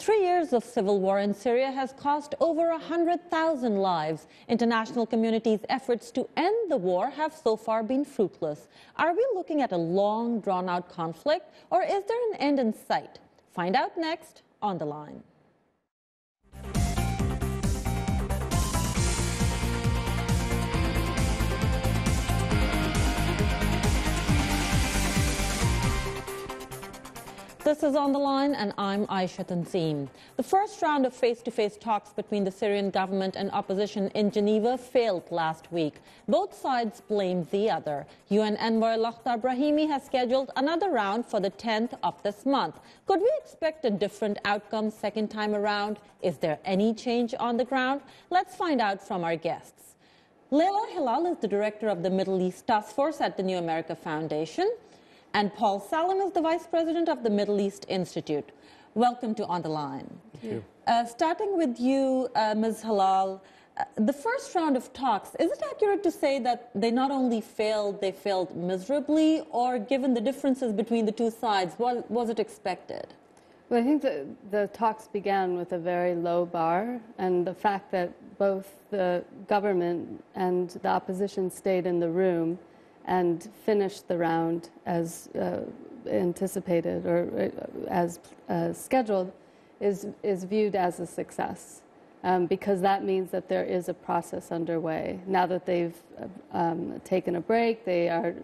3 years of civil war in Syria has cost over 100,000 lives. International community's efforts to end the war have so far been fruitless. Are we looking at a long, drawn-out conflict, or is there an end in sight? Find out next on The Line. This is On the Line, and I'm Aisha Tanseem. The first round of face-to-face talks between the Syrian government and opposition in Geneva failed last week. Both sides blamed the other. UN envoy Lakhdar Brahimi has scheduled another round for the 10th of this month. Could we expect a different outcome second time around? Is there any change on the ground? Let's find out from our guests. Leila Hilal is the director of the Middle East Task Force at the New America Foundation. And Paul Salem is the Vice President of the Middle East Institute. Welcome to On the Line. Thank you. Starting with you, Ms. Hilal, the first round of talks, is it accurate to say that they not only failed, they failed miserably, or given the differences between the two sides, was it expected? Well, I think the talks began with a very low bar, and the fact that both the government and the opposition stayed in the room and finished the round as anticipated or as scheduled is viewed as a success because that means that there is a process underway. Now that they've taken a break, we're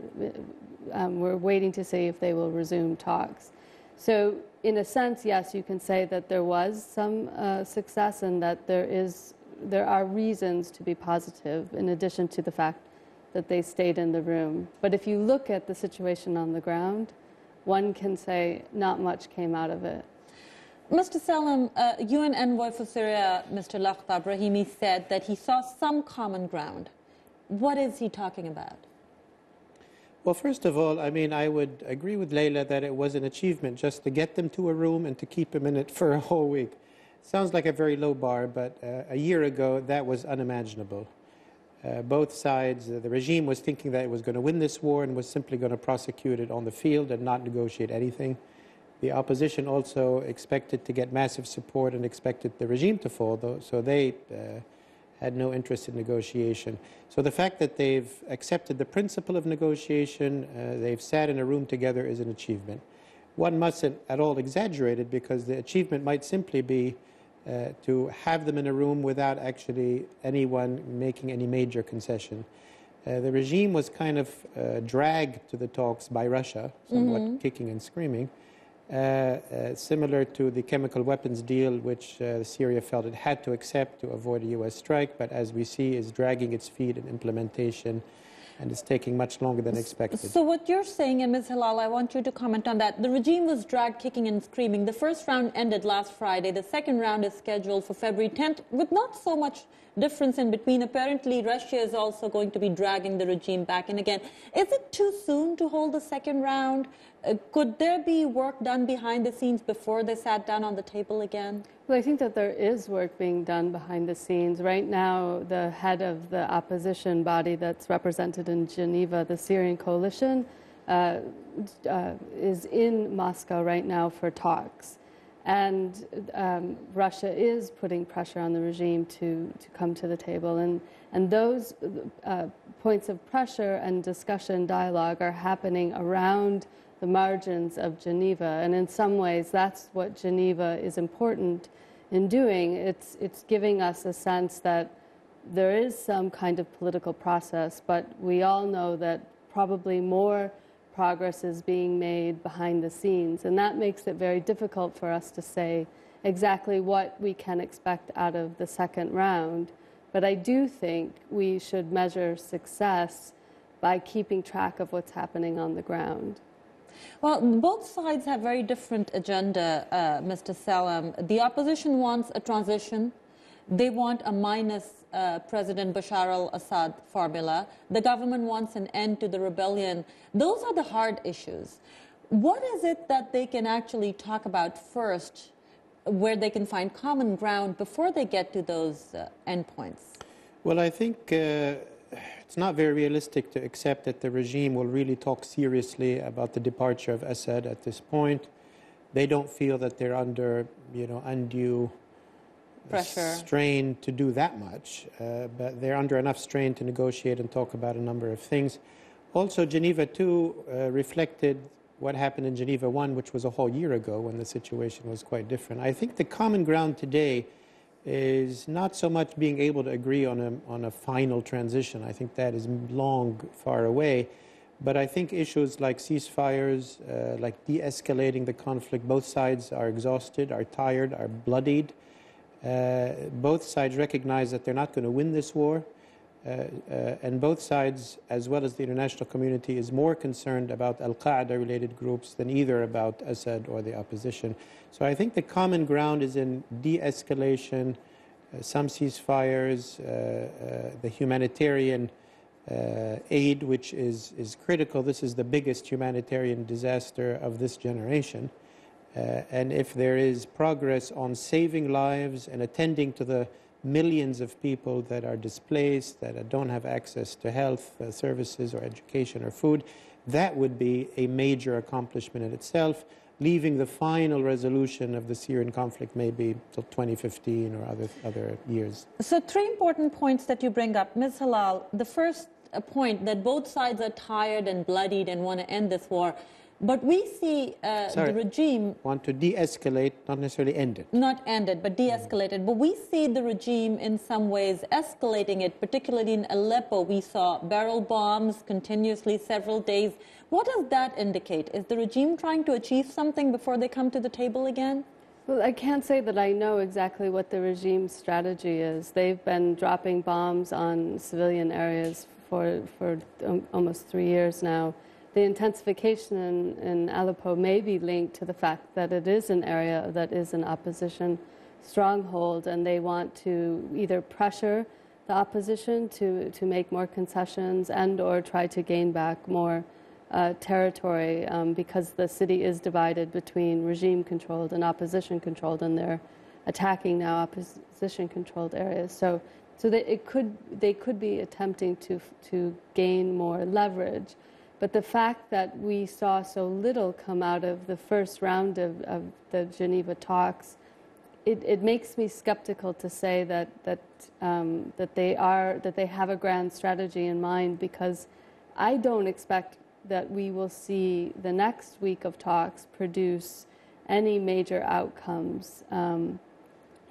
waiting to see if they will resume talks. So in a sense, yes, you can say that there was some success and that there are reasons to be positive in addition to the fact that they stayed in the room. But if you look at the situation on the ground, one can say not much came out of it. Mr. Salem, UN envoy for Syria, Mr. Lakhdar Brahimi, said that he saw some common ground. What is he talking about? Well, first of all, I mean, I would agree with Leila that it was an achievement just to get them to a room and to keep them in it for a whole week. Sounds like a very low bar, but a year ago, that was unimaginable. Both sides, the regime was thinking that it was going to win this war and was simply going to prosecute it on the field and not negotiate anything. The opposition also expected to get massive support and expected the regime to fall, though, so they had no interest in negotiation. So the fact that they've accepted the principle of negotiation, they've sat in a room together is an achievement. One mustn't at all exaggerate it because the achievement might simply be to have them in a room without actually anyone making any major concession. The regime was kind of dragged to the talks by Russia, somewhat kicking and screaming, similar to the chemical weapons deal, which Syria felt it had to accept to avoid a U.S. strike, but as we see is dragging its feet in implementation, and it's taking much longer than expected. So what you're saying, and Ms. Hilal, I want you to comment on that. The regime was dragged kicking and screaming. The first round ended last Friday. The second round is scheduled for February 10th, with not so much difference in between. Apparently, Russia is also going to be dragging the regime back in again. Is it too soon to hold the second round? Could there be work done behind the scenes before they sat down on the table again? Well, I think that there is work being done behind the scenes. Right now, the head of the opposition body that's represented in Geneva, the Syrian coalition, is in Moscow right now for talks. And Russia is putting pressure on the regime to come to the table. And those points of pressure and discussion, dialogue are happening around the margins of Geneva. And in some ways, that's what Geneva is important in doing. It's giving us a sense that there is some kind of political process, but we all know that probably more progress is being made behind the scenes. And that makes it very difficult for us to say exactly what we can expect out of the second round. But I do think we should measure success by keeping track of what's happening on the ground. Well, both sides have very different agenda, Mr. Salem. The opposition wants a transition. They want a minus President Bashar al-Assad formula. The government wants an end to the rebellion. Those are the hard issues. What is it that they can actually talk about first, where they can find common ground before they get to those endpoints? Well, I think it's not very realistic to accept that the regime will really talk seriously about the departure of Assad at this point. they don't feel that they're under, undue pressure, strain to do that much, but they're under enough strain to negotiate and talk about a number of things. Also, Geneva 2 reflected what happened in Geneva 1, which was a whole year ago when the situation was quite different. I think the common ground today is not so much being able to agree on a final transition. I think that is long far away. But I think issues like ceasefires, like de-escalating the conflict, both sides are exhausted, are tired, are bloodied. Both sides recognize that they're not going to win this war. And both sides, as well as the international community, is more concerned about al-Qaeda-related groups than either about Assad or the opposition. So I think the common ground is in de-escalation, some ceasefires, the humanitarian aid, which is critical. This is the biggest humanitarian disaster of this generation. And if there is progress on saving lives and attending to the millions of people that are displaced, that don't have access to health services or education or food, that would be a major accomplishment in itself, leaving the final resolution of the Syrian conflict maybe till 2015 or other years. So 3 important points that you bring up. Ms. Hilal, the first point that both sides are tired and bloodied and want to end this war. But we see the regime... want to de-escalate, not necessarily end it. Not end it, but de-escalate it. But we see the regime in some ways escalating it, particularly in Aleppo. We saw barrel bombs continuously several days. What does that indicate? Is the regime trying to achieve something before they come to the table again? Well, I can't say that I know exactly what the regime's strategy is. They've been dropping bombs on civilian areas for almost 3 years now. The intensification in Aleppo may be linked to the fact that it is an area that is an opposition stronghold, and they want to either pressure the opposition to make more concessions and or try to gain back more territory because the city is divided between regime-controlled and opposition-controlled, and they're attacking now opposition-controlled areas. So they could be attempting to gain more leverage. But the fact that we saw so little come out of the first round of the Geneva talks, it makes me skeptical to say that they have a grand strategy in mind, because I don't expect that we will see the next week of talks produce any major outcomes.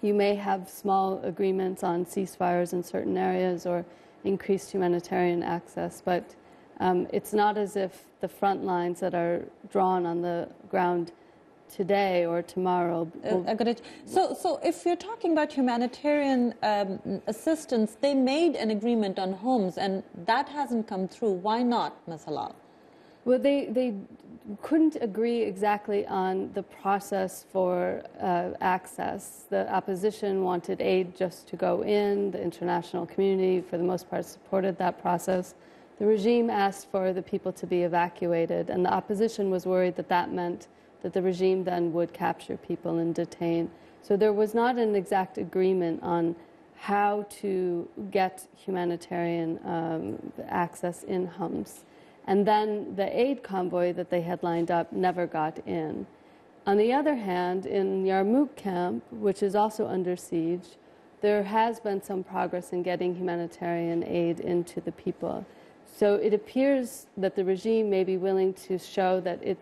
You may have small agreements on ceasefires in certain areas or increased humanitarian access, but it's not as if the front lines that are drawn on the ground today or tomorrow. So if you're talking about humanitarian assistance, they made an agreement on homes, and that hasn't come through. Why not, Ms. Hilal? Well, they couldn't agree exactly on the process for access. The opposition wanted aid just to go in. The international community, for the most part, supported that process. The regime asked for the people to be evacuated, and the opposition was worried that that meant that the regime then would capture people and detain. So there was not an exact agreement on how to get humanitarian access in Homs. And then the aid convoy that they had lined up never got in. On the other hand, in Yarmouk camp, which is also under siege, there has been some progress in getting humanitarian aid into the people. So it appears that the regime may be willing to show that it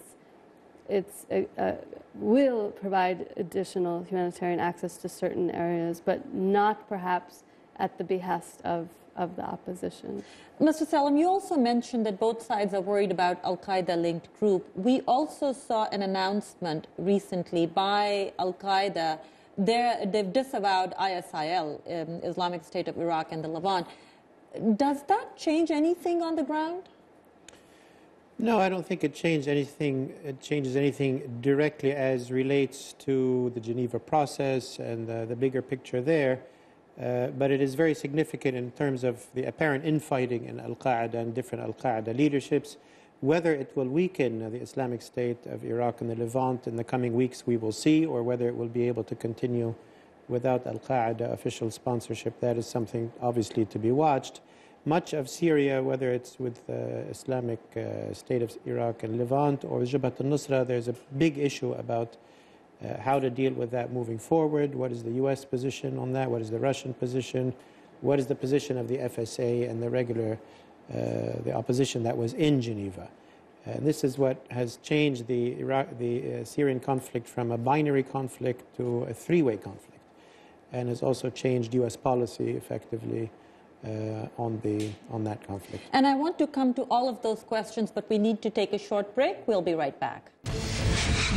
will provide additional humanitarian access to certain areas, but not perhaps at the behest of the opposition. Mr. Salem, you also mentioned that both sides are worried about al-Qaeda-linked group. We also saw an announcement recently by al-Qaeda. They've disavowed ISIL, Islamic State of Iraq and the Levant. Does that change anything on the ground? No, I don't think it changes anything. It changes anything directly as relates to the Geneva process and the bigger picture there. But it is very significant in terms of the apparent infighting in al-Qaeda and different al-Qaeda leaderships. Whether it will weaken the Islamic State of Iraq and the Levant in the coming weeks, we will see, or whether it will be able to continue without al-Qaeda official sponsorship, that is something obviously to be watched. much of Syria, whether it's with the Islamic State of Iraq and Levant or Jabhat al-Nusra, there's a big issue about how to deal with that moving forward. What is the U.S. position on that? What is the Russian position? What is the position of the FSA and the regular, the opposition that was in Geneva? And this is what has changed the Syrian conflict from a binary conflict to a three-way conflict, and has also changed U.S. policy effectively on that conflict. And I want to come to all of those questions, but we need to take a short break. We'll be right back.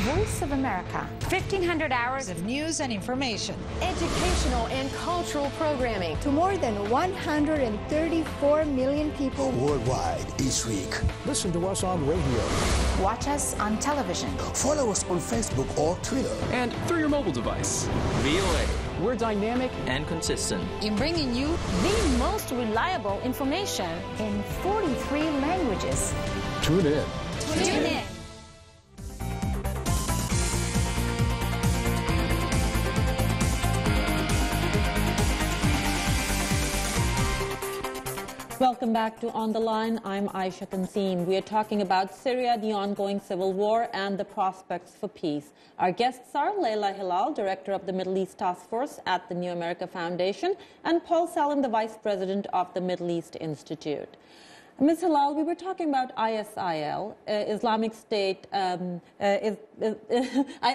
Voice of America. 1,500 hours of news and information. Educational and cultural programming to more than 134 million people worldwide each week. Listen to us on radio. Watch us on television. Follow us on Facebook or Twitter. And through your mobile device. VOA. We're dynamic and consistent in bringing you the most reliable information in 43 languages. Tune in. Tune in. Welcome back to On the Line. I'm Aisha Tanseem. We are talking about Syria, the ongoing civil war, and the prospects for peace. Our guests are Leila Hilal, Director of the Middle East Task Force at the New America Foundation, and Paul Salem, the Vice President of the Middle East Institute. Ms. Hilal, we were talking about ISIL, Islamic State, I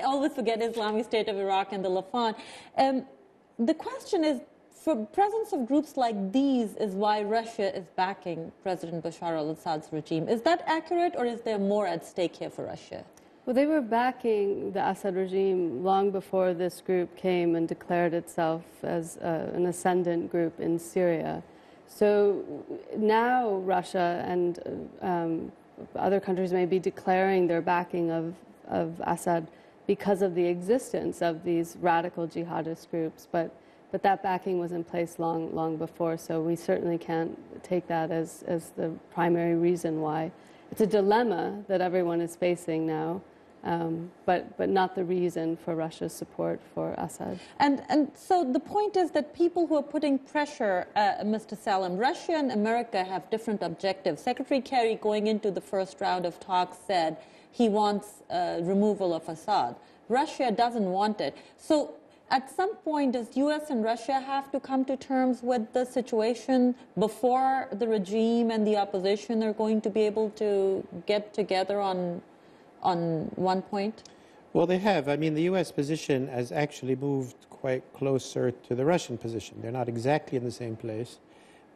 always forget Islamic State of Iraq and the Levant. The question is, for presence of groups like these is why Russia is backing President Bashar al-Assad's regime. Is that accurate, or is there more at stake here for Russia? Well, they were backing the Assad regime long before this group came and declared itself as an ascendant group in Syria. So now Russia and other countries may be declaring their backing of Assad because of the existence of these radical jihadist groups, but that backing was in place long before, so we certainly can't take that as the primary reason why. It's a dilemma that everyone is facing now, but not the reason for Russia's support for Assad. And so the point is that people who are putting pressure, Mr. Salem, Russia and America have different objectives. Secretary Kerry, going into the first round of talks, said he wants removal of Assad. Russia doesn't want it. So at some point, does U.S. and Russia have to come to terms with the situation before the regime and the opposition are going to be able to get together on one point? Well, they have. I mean, the U.S. position has actually moved quite closer to the Russian position. They're not exactly in the same place.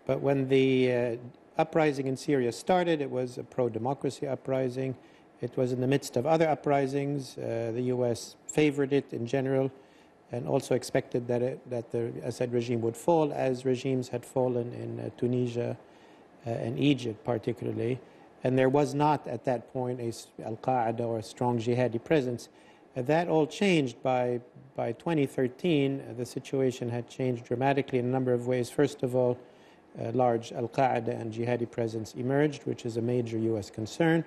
But when the uprising in Syria started, it was a pro-democracy uprising. It was in the midst of other uprisings. The U.S. favored it in general, and also expected that the Assad regime would fall, as regimes had fallen in Tunisia and Egypt particularly. And there was not at that point al-Qaeda or a strong jihadi presence. That all changed by 2013. The situation had changed dramatically in a number of ways. First of all, a large al-Qaeda and jihadi presence emerged, which is a major U.S. concern.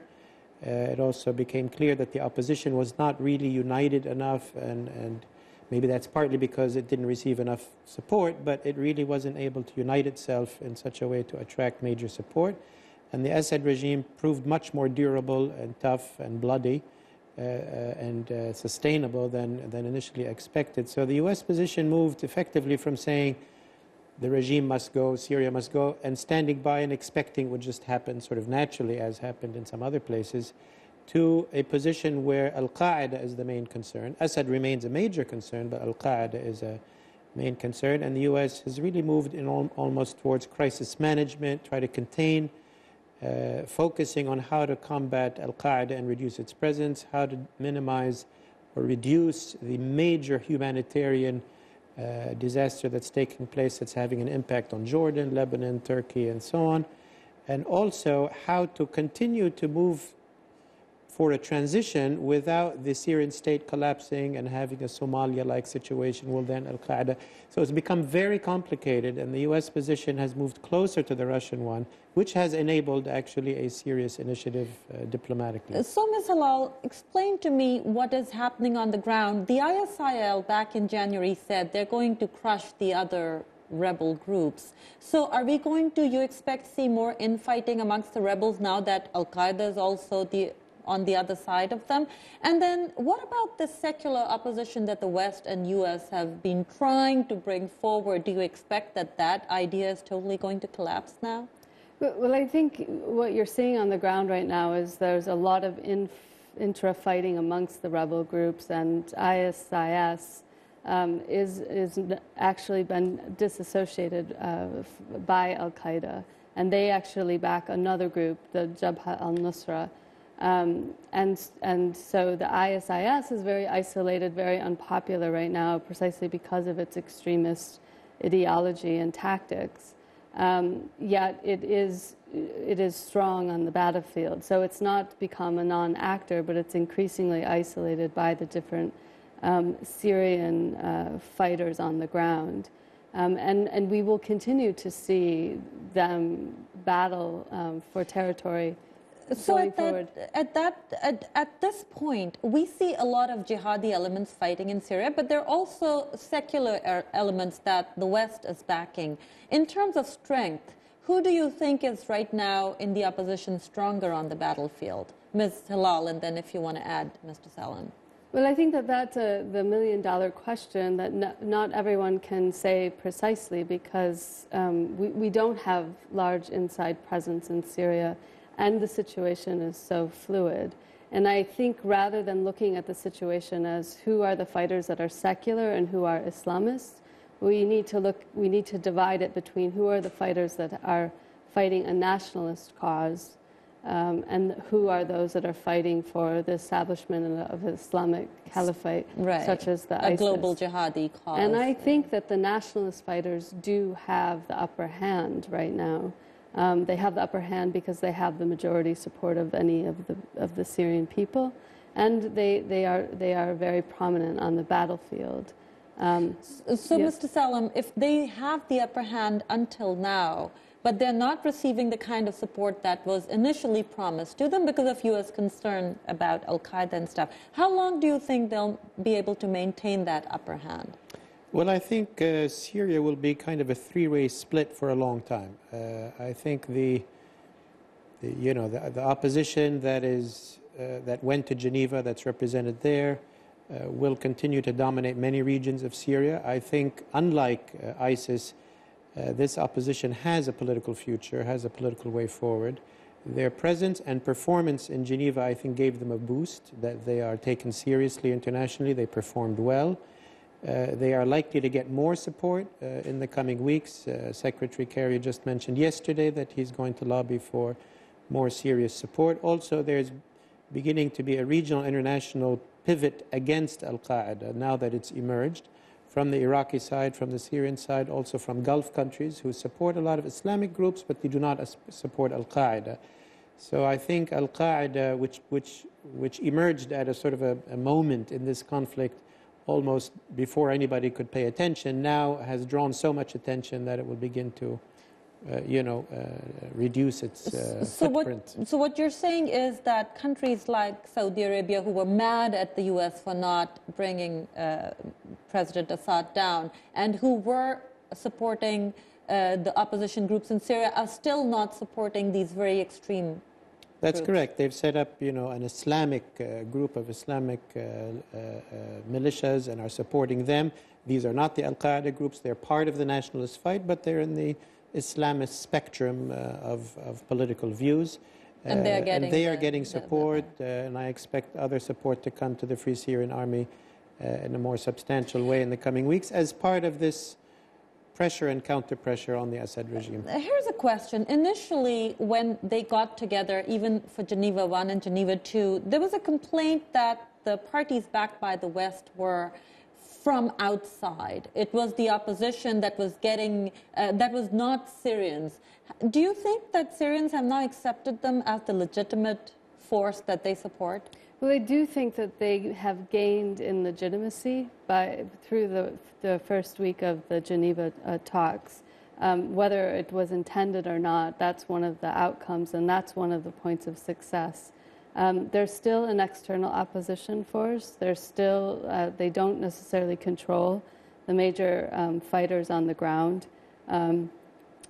It also became clear that the opposition was not really united enough, and maybe that's partly because it didn't receive enough support, but it really wasn't able to unite itself in such a way to attract major support. And the Assad regime proved much more durable and tough and bloody and sustainable than initially expected. So the U.S. position moved effectively from saying the regime must go, Syria must go, and standing by and expecting it would just happen sort of naturally, as happened in some other places, to a position where al-Qaeda is the main concern. Assad remains a major concern, but al-Qaeda is a main concern. And the U.S. has really moved in almost towards crisis management, try to contain, focusing on how to combat al-Qaeda and reduce its presence, how to minimize or reduce the major humanitarian disaster that's taking place, that's having an impact on Jordan, Lebanon, Turkey, and so on. And also how to continue to move for a transition without the Syrian state collapsing and having a Somalia-like situation will then al-Qaeda. So it's become very complicated, and the U.S. position has moved closer to the Russian one, which has enabled actually a serious initiative diplomatically. So, Ms. Hilal, explain to me what is happening on the ground. The ISIL back in January said they're going to crush the other rebel groups. So are we going to, you expect, see more infighting amongst the rebels now that Al-Qaeda is also on the other side of them? And then what about the secular opposition that the West and U.S. have been trying to bring forward? Do you expect that that idea is totally going to collapse now? Well, I think what you're seeing on the ground right now is there's a lot of intra-fighting amongst the rebel groups, and ISIS is actually been disassociated by Al-Qaeda, and they actually back another group, the Jabhat al-Nusra. And so the ISIS is very isolated, very unpopular right now, precisely because of its extremist ideology and tactics. Yet it is strong on the battlefield. So it's not become a non-actor, but it's increasingly isolated by the different Syrian fighters on the ground. And we will continue to see them battle for territory. So at this point, we see a lot of jihadi elements fighting in Syria, but there are also secular elements that the West is backing. In terms of strength, who do you think is right now in the opposition stronger on the battlefield? Ms. Hilal, and then if you want to add, Mr. Salem. Well, I think that that's the million-dollar question that not everyone can say precisely, because we don't have large inside presence in Syria, and the situation is so fluid. And I think rather than looking at the situation as who are the fighters that are secular and who are Islamists, we need to divide it between who are the fighters that are fighting a nationalist cause, and who are those that are fighting for the establishment of Islamic caliphate, right, such as the a ISIS. global jihadi cause. And I think that the nationalist fighters do have the upper hand right now. They have the upper hand because they have the majority support of any of the Syrian people, and they are very prominent on the battlefield. So, yes. Mr. Salem, if they have the upper hand until now, but they're not receiving the kind of support that was initially promised to them because of U.S. concern about Al-Qaeda and stuff, how long do you think they'll be able to maintain that upper hand? Well, I think Syria will be kind of a three-way split for a long time. I think the opposition that went to Geneva, that's represented there, will continue to dominate many regions of Syria. I think, unlike ISIS, this opposition has a political future, has a political way forward. Their presence and performance in Geneva, I think, gave them a boost, that they are taken seriously internationally. They performed well. They are likely to get more support in the coming weeks. Secretary Kerry just mentioned yesterday that he's going to lobby for more serious support. Also, there's beginning to be a regional international pivot against Al-Qaeda now that it's emerged, from the Iraqi side, from the Syrian side, also from Gulf countries who support a lot of Islamic groups, but they do not support Al-Qaeda. So I think Al-Qaeda, which emerged at a sort of a moment in this conflict, almost before anybody could pay attention, now has drawn so much attention that it will begin to, reduce its footprint. So what you're saying is that countries like Saudi Arabia, who were mad at the U.S. for not bringing President Assad down, and who were supporting the opposition groups in Syria, are still not supporting these very extreme That's groups. correct. They've set up, an Islamic group of Islamic militias and are supporting them. These are not the Al-Qaeda groups. They're part of the nationalist fight, but they're in the Islamist spectrum of political views. And they are getting support, and I expect other support to come to the Free Syrian Army in a more substantial way in the coming weeks as part of this pressure and counter-pressure on the Assad regime. Here's a question. Initially, when they got together, even for Geneva I and Geneva II, there was a complaint that the parties backed by the West were from outside. It was the opposition that was getting, that was not Syrians. Do you think that Syrians have now accepted them as the legitimate force that they support? Well, I do think that they have gained in legitimacy through the first week of the Geneva talks. Whether it was intended or not, that's one of the outcomes, and that's one of the points of success. There's still an external opposition force. There's still, they don't necessarily control the major fighters on the ground.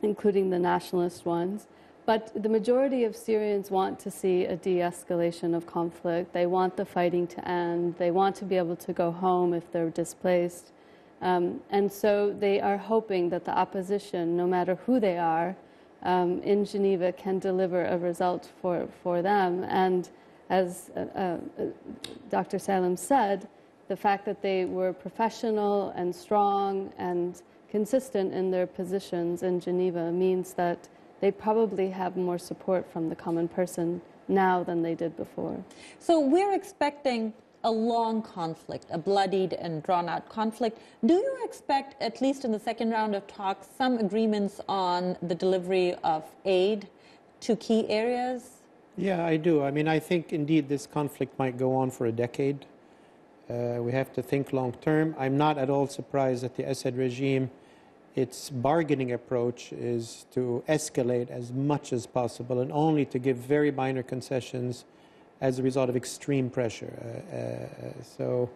including the nationalist ones. But the majority of Syrians want to see a de-escalation of conflict. They want the fighting to end. They want to be able to go home if they're displaced. And so they are hoping that the opposition, no matter who they are, in Geneva can deliver a result for them. And as Dr. Salem said, the fact that they were professional and strong and consistent in their positions in Geneva means that they probably have more support from the common person now than they did before. So we're expecting a long conflict, a bloodied and drawn-out conflict. Do you expect, at least in the second round of talks, some agreements on the delivery of aid to key areas? Yeah, I do. I mean, I think indeed this conflict might go on for a decade. We have to think long-term. I'm not at all surprised that the Assad regime, its bargaining approach is to escalate as much as possible and only to give very minor concessions as a result of extreme pressure. So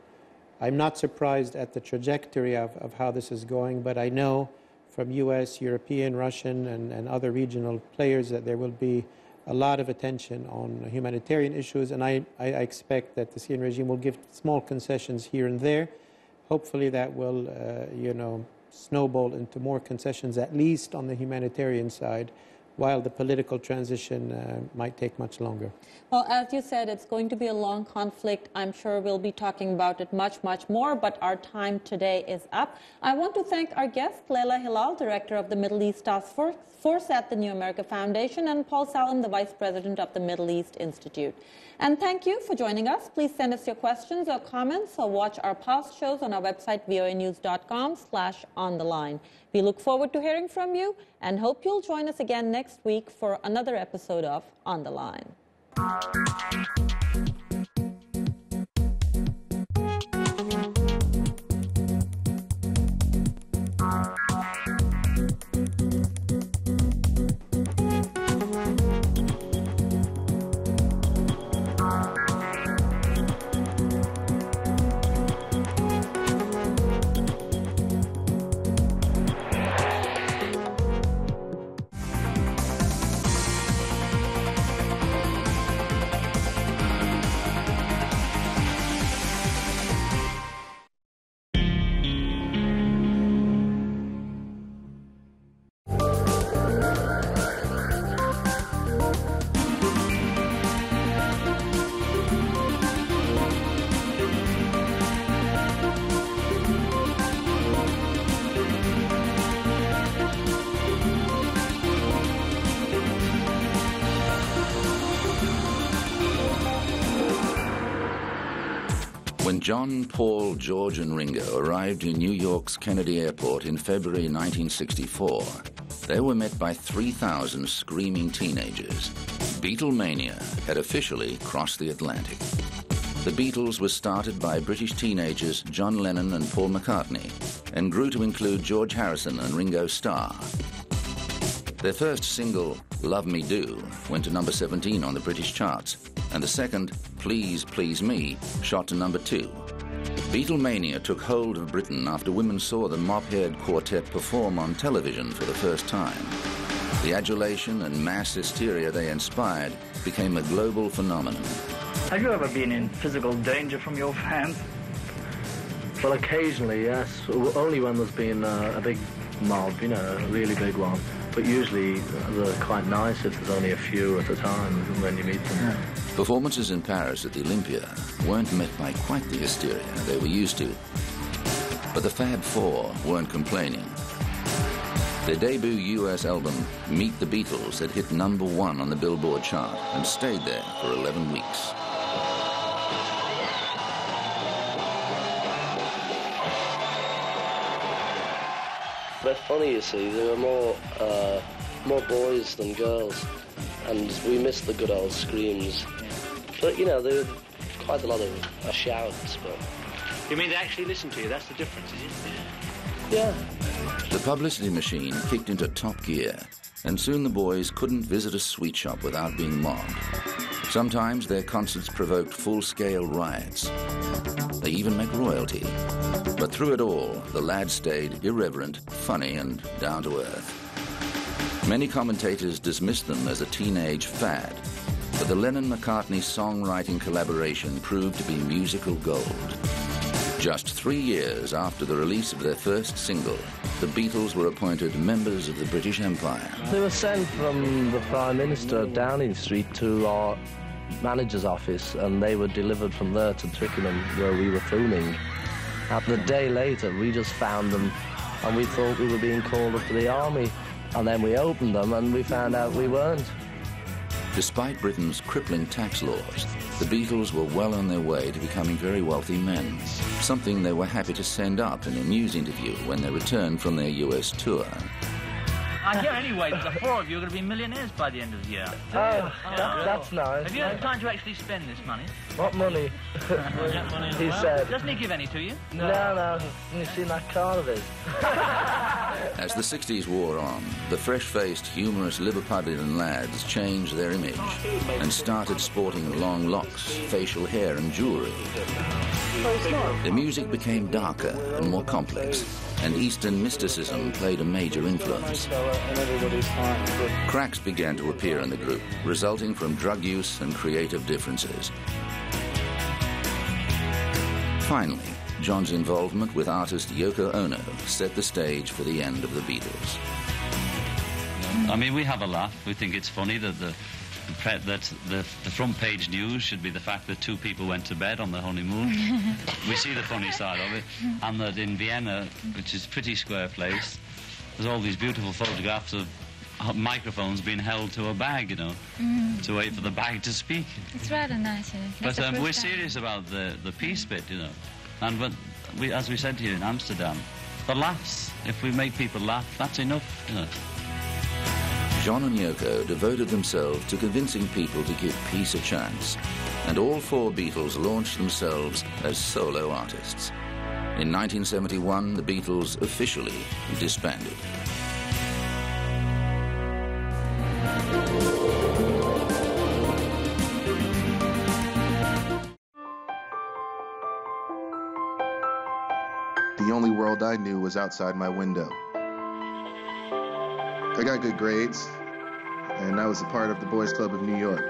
I'm not surprised at the trajectory of how this is going, but I know from US, European, Russian, and other regional players that there will be a lot of attention on humanitarian issues, and I expect that the Syrian regime will give small concessions here and there. Hopefully that will, snowball into more concessions, at least on the humanitarian side, while the political transition might take much longer. Well, as you said, it's going to be a long conflict. I'm sure we'll be talking about it much, much more, but our time today is up. I want to thank our guest, Leila Hilal, Director of the Middle East Task Force at the New America Foundation, and Paul Salem, the Vice President of the Middle East Institute. And thank you for joining us. Please send us your questions or comments or watch our past shows on our website, voanews.com/ontheline. We look forward to hearing from you and hope you'll join us again next week for another episode of On the Line. When John, Paul, George and Ringo arrived in New York's Kennedy Airport in February 1964, they were met by 3,000 screaming teenagers. Beatlemania had officially crossed the Atlantic. The Beatles was started by British teenagers John Lennon and Paul McCartney and grew to include George Harrison and Ringo Starr. Their first single, Love Me Do, went to number 17 on the British charts, and the second, Please Please Me, shot to number 2. Beatlemania took hold of Britain after women saw the mop-haired quartet perform on television for the first time. The adulation and mass hysteria they inspired became a global phenomenon. Have you ever been in physical danger from your fans? Well, occasionally, yes. Only when there's been a big mob, a really big one. But usually they're quite nice if there's only a few at a time when you meet them. Yeah. Performances in Paris at the Olympia weren't met by quite the hysteria they were used to. But the Fab Four weren't complaining. Their debut US album, Meet the Beatles, had hit number 1 on the Billboard chart and stayed there for 11 weeks. They're funny, you see. There were more boys than girls, and we missed the good old screams. But, there were quite a lot of shouts. But you mean they actually listen to you? That's the difference, is it? Yeah. The publicity machine kicked into top gear, and soon the boys couldn't visit a sweet shop without being mobbed. Sometimes their concerts provoked full-scale riots. They even met royalty. But through it all, the lads stayed irreverent, funny, and down to earth. Many commentators dismissed them as a teenage fad, but the Lennon-McCartney songwriting collaboration proved to be musical gold. Just 3 years after the release of their first single, the Beatles were appointed members of the British Empire. They were sent from the Prime Minister at Downing Street to our manager's office, and they were delivered from there to Twickenham, where we were filming. The day later, we just found them, and we thought we were being called up to the army. And then we opened them, and we found out we weren't. Despite Britain's crippling tax laws, the Beatles were well on their way to becoming very wealthy men, something they were happy to send up in a news interview when they returned from their US tour. I hear anyway that the four of you are going to be millionaires by the end of the year. Oh, that's nice. Have you had time to actually spend this money? What money? He said. Doesn't he give any to you? No. You seen that car of his? As the 60s wore on, the fresh-faced, humorous Liverpudlian lads changed their image and started sporting long locks, facial hair and jewellery. The music became darker and more complex, and Eastern mysticism played a major influence. Cracks began to appear in the group, resulting from drug use and creative differences. Finally, John's involvement with artist Yoko Ono set the stage for the end of the Beatles. I mean, we have a laugh. We think it's funny that the front page news should be the fact that two people went to bed on their honeymoon. We see the funny side of it. And that in Vienna, which is a pretty square place, there's all these beautiful photographs of microphones being held to a bag, you know, to wait for the bag to speak. It's rather nice. But we're serious about the peace bit, you know. And as we said here in Amsterdam, the laughs, if we make people laugh, that's enough, you know. John and Yoko devoted themselves to convincing people to give peace a chance, and all four Beatles launched themselves as solo artists. In 1971, the Beatles officially disbanded. The only world I knew was outside my window. I got good grades, and I was a part of the Boys Club of New York.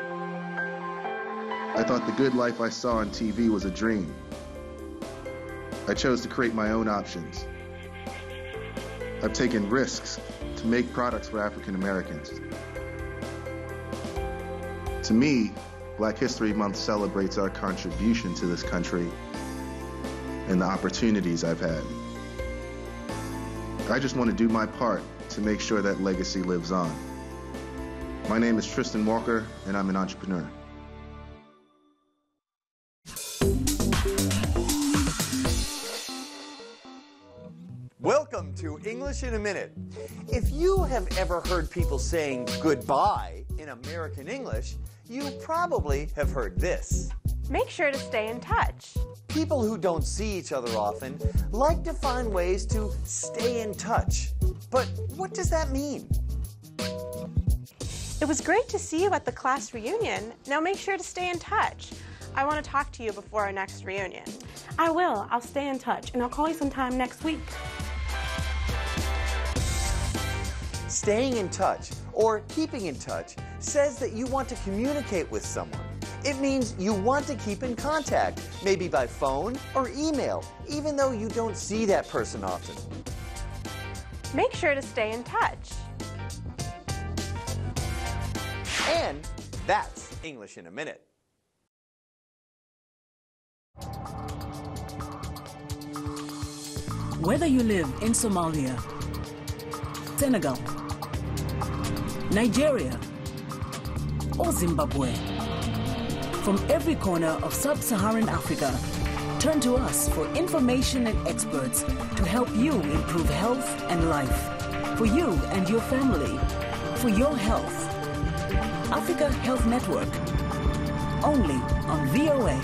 I thought the good life I saw on TV was a dream. I chose to create my own options. I've taken risks to make products for African Americans. To me, Black History Month celebrates our contribution to this country and the opportunities I've had. I just want to do my part to make sure that legacy lives on. My name is Tristan Walker, and I'm an entrepreneur. Welcome to English in a Minute. If you have ever heard people saying goodbye in American English, you probably have heard this. Make sure to stay in touch. People who don't see each other often like to find ways to stay in touch. But what does that mean? It was great to see you at the class reunion. Now make sure to stay in touch. I want to talk to you before our next reunion. I will. I'll stay in touch, and I'll call you sometime next week. Staying in touch, or keeping in touch, says that you want to communicate with someone. It means you want to keep in contact, maybe by phone or email, even though you don't see that person often. Make sure to stay in touch. And that's English in a Minute. Whether you live in Somalia, Senegal, Nigeria, or Zimbabwe, from every corner of sub-Saharan Africa, turn to us for information and experts to help you improve health and life, for you and your family, for your health. Africa Health Network, only on VOA.